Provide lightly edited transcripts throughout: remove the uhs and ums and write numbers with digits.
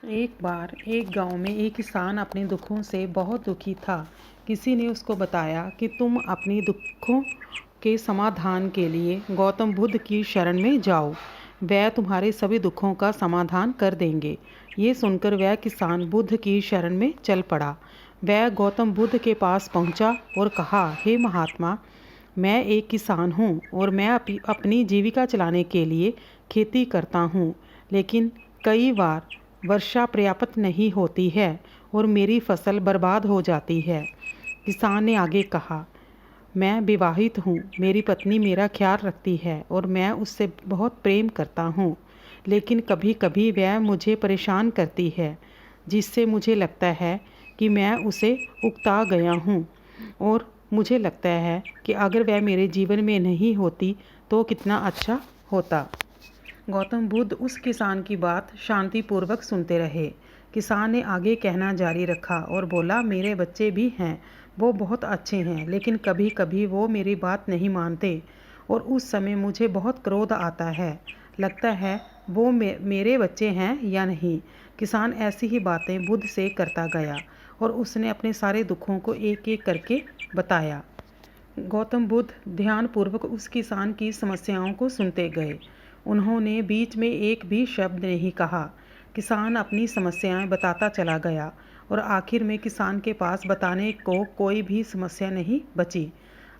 एक बार एक गांव में एक किसान अपने दुखों से बहुत दुखी था। किसी ने उसको बताया कि तुम अपनी दुखों के समाधान के लिए गौतम बुद्ध की शरण में जाओ, वह तुम्हारे सभी दुखों का समाधान कर देंगे। ये सुनकर वह किसान बुद्ध की शरण में चल पड़ा। वह गौतम बुद्ध के पास पहुंचा और कहा, हे महात्मा, मैं एक किसान हूँ और मैं अपनी जीविका चलाने के लिए खेती करता हूँ, लेकिन कई बार वर्षा पर्याप्त नहीं होती है और मेरी फसल बर्बाद हो जाती है। किसान ने आगे कहा, मैं विवाहित हूँ, मेरी पत्नी मेरा ख्याल रखती है और मैं उससे बहुत प्रेम करता हूँ, लेकिन कभी कभी वह मुझे परेशान करती है, जिससे मुझे लगता है कि मैं उसे उकता गया हूँ और मुझे लगता है कि अगर वह मेरे जीवन में नहीं होती तो कितना अच्छा होता। गौतम बुद्ध उस किसान की बात शांतिपूर्वक सुनते रहे। किसान ने आगे कहना जारी रखा और बोला, मेरे बच्चे भी हैं, वो बहुत अच्छे हैं, लेकिन कभी कभी वो मेरी बात नहीं मानते और उस समय मुझे बहुत क्रोध आता है। लगता है वो मेरे बच्चे हैं या नहीं। किसान ऐसी ही बातें बुद्ध से करता गया और उसने अपने सारे दुखों को एक एक करके बताया। गौतम बुद्ध ध्यानपूर्वक उस किसान की समस्याओं को सुनते गए। उन्होंने बीच में एक भी शब्द नहीं कहा। किसान अपनी समस्याएं बताता चला गया और आखिर में किसान के पास बताने को कोई भी समस्या नहीं बची।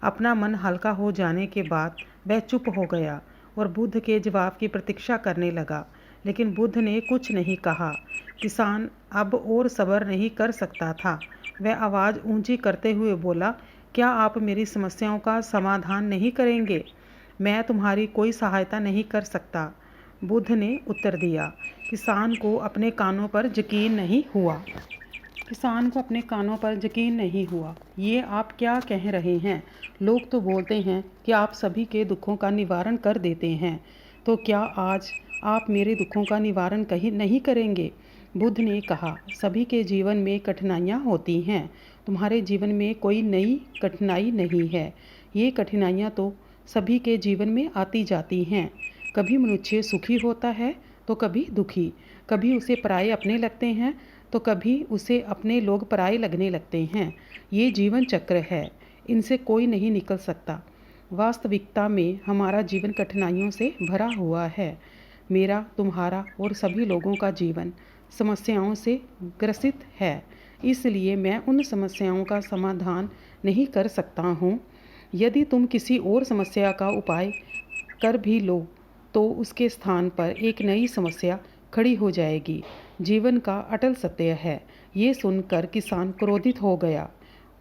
अपना मन हल्का हो जाने के बाद वह चुप हो गया और बुद्ध के जवाब की प्रतीक्षा करने लगा, लेकिन बुद्ध ने कुछ नहीं कहा। किसान अब और सब्र नहीं कर सकता था। वह आवाज़ ऊंची करते हुए बोला, क्या आप मेरी समस्याओं का समाधान नहीं करेंगे? मैं तुम्हारी कोई सहायता नहीं कर सकता। बुद्ध ने उत्तर दिया। किसान को अपने कानों पर यकीन नहीं हुआ। ये आप क्या कह रहे हैं? लोग तो बोलते हैं कि आप सभी के दुखों का निवारण कर देते हैं, तो क्या आज आप मेरे दुखों का निवारण कहीं नहीं करेंगे? बुद्ध ने कहा, सभी के जीवन में कठिनाइयाँ होती हैं, तुम्हारे जीवन में कोई नई कठिनाई नहीं है। ये कठिनाइयाँ तो सभी के जीवन में आती जाती हैं। कभी मनुष्य सुखी होता है तो कभी दुखी, कभी उसे पराये अपने लगते हैं तो कभी उसे अपने लोग पराये लगने लगते हैं। ये जीवन चक्र है, इनसे कोई नहीं निकल सकता। वास्तविकता में हमारा जीवन कठिनाइयों से भरा हुआ है। मेरा, तुम्हारा और सभी लोगों का जीवन समस्याओं से ग्रसित है, इसलिए मैं उन समस्याओं का समाधान नहीं कर सकता हूँ। यदि तुम किसी और समस्या का उपाय कर भी लो तो उसके स्थान पर एक नई समस्या खड़ी हो जाएगी। जीवन का अटल सत्य है। ये सुनकर किसान क्रोधित हो गया।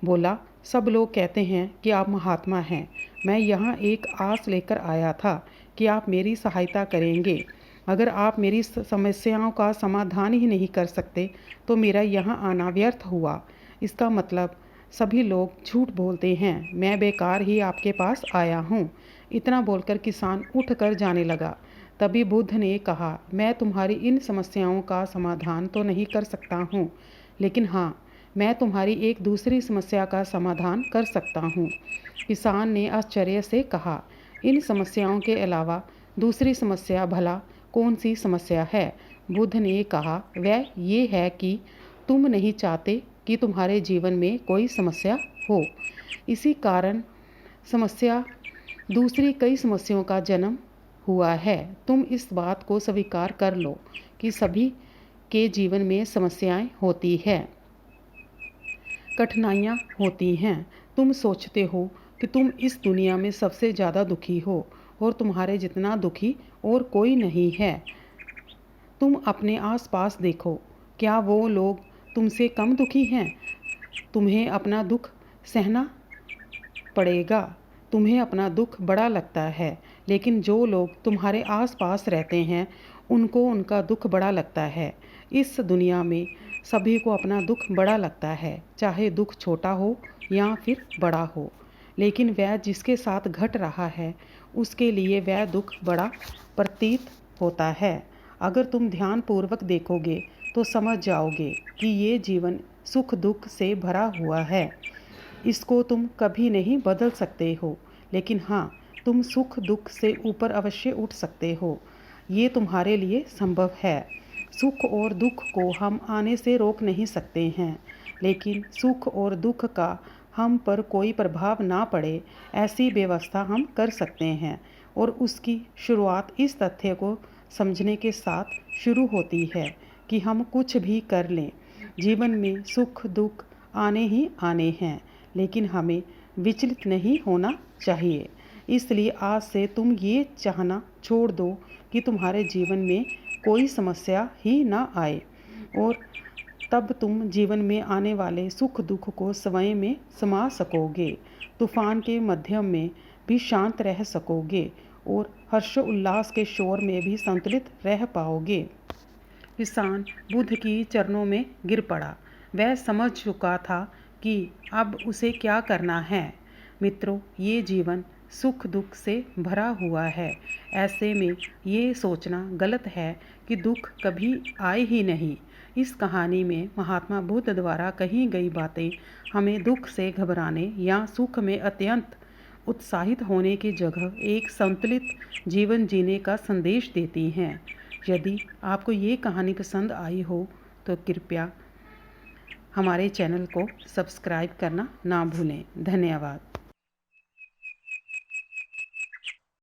बोला, सब लोग कहते हैं कि आप महात्मा हैं। मैं यहाँ एक आस लेकर आया था कि आप मेरी सहायता करेंगे। अगर आप मेरी समस्याओं का समाधान ही नहीं कर सकते तो मेरा यहाँ आना व्यर्थ हुआ। इसका मतलब सभी लोग झूठ बोलते हैं, मैं बेकार ही आपके पास आया हूँ। इतना बोलकर किसान उठकर जाने लगा। तभी बुद्ध ने कहा, मैं तुम्हारी इन समस्याओं का समाधान तो नहीं कर सकता हूँ, लेकिन हाँ, मैं तुम्हारी एक दूसरी समस्या का समाधान कर सकता हूँ। किसान ने आश्चर्य से कहा, इन समस्याओं के अलावा दूसरी समस्या भला कौन सी समस्या है? बुद्ध ने कहा, वह ये है कि तुम नहीं चाहते कि तुम्हारे जीवन में कोई समस्या हो। इसी कारण दूसरी कई समस्याओं का जन्म हुआ है। तुम इस बात को स्वीकार कर लो कि सभी के जीवन में समस्याएं होती है, कठिनाइयाँ होती हैं। तुम सोचते हो कि तुम इस दुनिया में सबसे ज़्यादा दुखी हो और तुम्हारे जितना दुखी और कोई नहीं है। तुम अपने आसपास देखो, क्या वो लोग तुमसे कम दुखी हैं? तुम्हें अपना दुख सहना पड़ेगा। तुम्हें अपना दुख बड़ा लगता है, लेकिन जो लोग तुम्हारे आसपास रहते हैं उनको उनका दुख बड़ा लगता है। इस दुनिया में सभी को अपना दुख बड़ा लगता है, चाहे दुख छोटा हो या फिर बड़ा हो, लेकिन वह जिसके साथ घट रहा है उसके लिए वह दुख बड़ा प्रतीत होता है। अगर तुम ध्यानपूर्वक देखोगे तो समझ जाओगे कि ये जीवन सुख दुख से भरा हुआ है। इसको तुम कभी नहीं बदल सकते हो, लेकिन हाँ, तुम सुख दुख से ऊपर अवश्य उठ सकते हो। ये तुम्हारे लिए संभव है। सुख और दुख को हम आने से रोक नहीं सकते हैं, लेकिन सुख और दुख का हम पर कोई प्रभाव ना पड़े ऐसी व्यवस्था हम कर सकते हैं। और उसकी शुरुआत इस तथ्य को समझने के साथ शुरू होती है कि हम कुछ भी कर लें, जीवन में सुख दुख आने ही आने हैं, लेकिन हमें विचलित नहीं होना चाहिए। इसलिए आज से तुम ये चाहना छोड़ दो कि तुम्हारे जीवन में कोई समस्या ही ना आए, और तब तुम जीवन में आने वाले सुख दुख को स्वयं में समा सकोगे, तूफान के मध्यम में भी शांत रह सकोगे और हर्षोल्लास के शोर में भी संतुलित रह पाओगे। किसान बुद्ध की चरणों में गिर पड़ा। वह समझ चुका था कि अब उसे क्या करना है। मित्रों, ये जीवन सुख दुख से भरा हुआ है। ऐसे में ये सोचना गलत है कि दुख कभी आए ही नहीं। इस कहानी में महात्मा बुद्ध द्वारा कही गई बातें हमें दुख से घबराने या सुख में अत्यंत उत्साहित होने की जगह एक संतुलित जीवन जीने का संदेश देती हैं। यदि आपको ये कहानी पसंद आई हो तो कृपया हमारे चैनल को सब्सक्राइब करना ना भूलें। धन्यवाद।